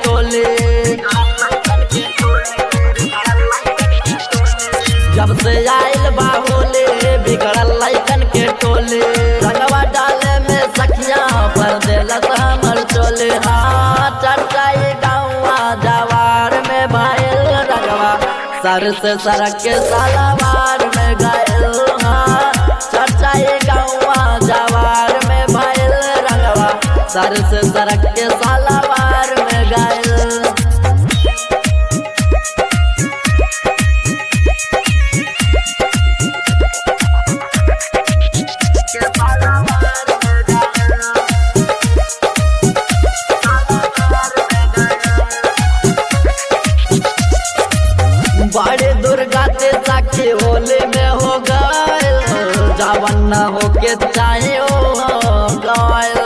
टोले। जब से आइल बा होले बिगड़ल लइकन के टोले। रंगवा डाले में सखिया भर देलस हमर चोले। हाँ चर्चा गाँवा जवार में भइल रंगवा सर से सरक के सालावार में गइल। हाँ चर्चा गाँवा जवार में भइल रंगवा सर से सरक के सालावार में गइल। बड़े दुर्गा ते साक्षी होले में हो गइल। जवन न होके चाहे हो गइल।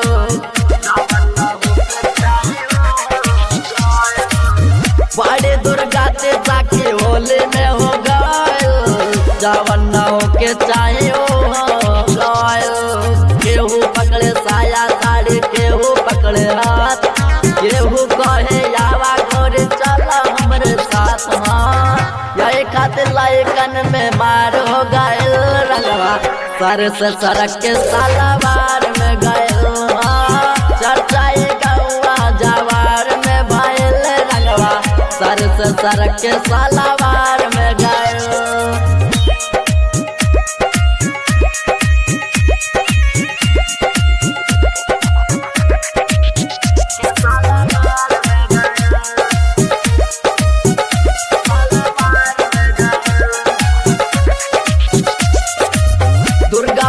बड़े दुर्गा ते साक्षी होले में हो गइल। जवन न होके चाहे हो गइल। केहू पकड़े साया साड़ी केहू पकड़े हाथ। केहू कहे आवा घर चला हमरे साथ। हाँ यही खातिर लाइकन में मार हो गइल रंगवा सर से सरक के सालावार में गइल। हाँ चर्चा गौवा जवार में भइल रंगवा सर से सरक के सालावार में गइल।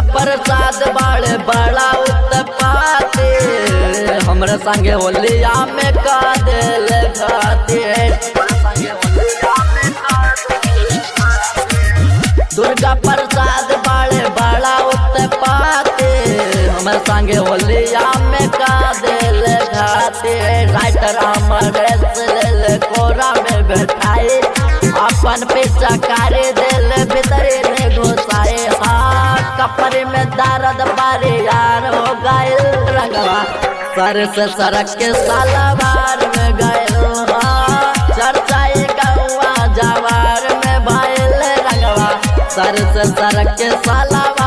प्रसाद बाड़े बड़ा उत्पाते। हमरे संगे होलिया में का दिल खाते। दुर्गा प्रसाद बाड़े बड़ा उत्पाते। हमरे संगे होलिया में का दिल खाते। राइटर हमरे कोरा में बैठाए अपन पीछा करे दिल भीतरे ने घुसाए। हाँ कपड़े में दर्द बारे यार हो गइल रंगवा सर से सरक के सालावार में गइल। हाँ चर्चा गौवा जवार में भइल रंगवा सर से सरक के सालावार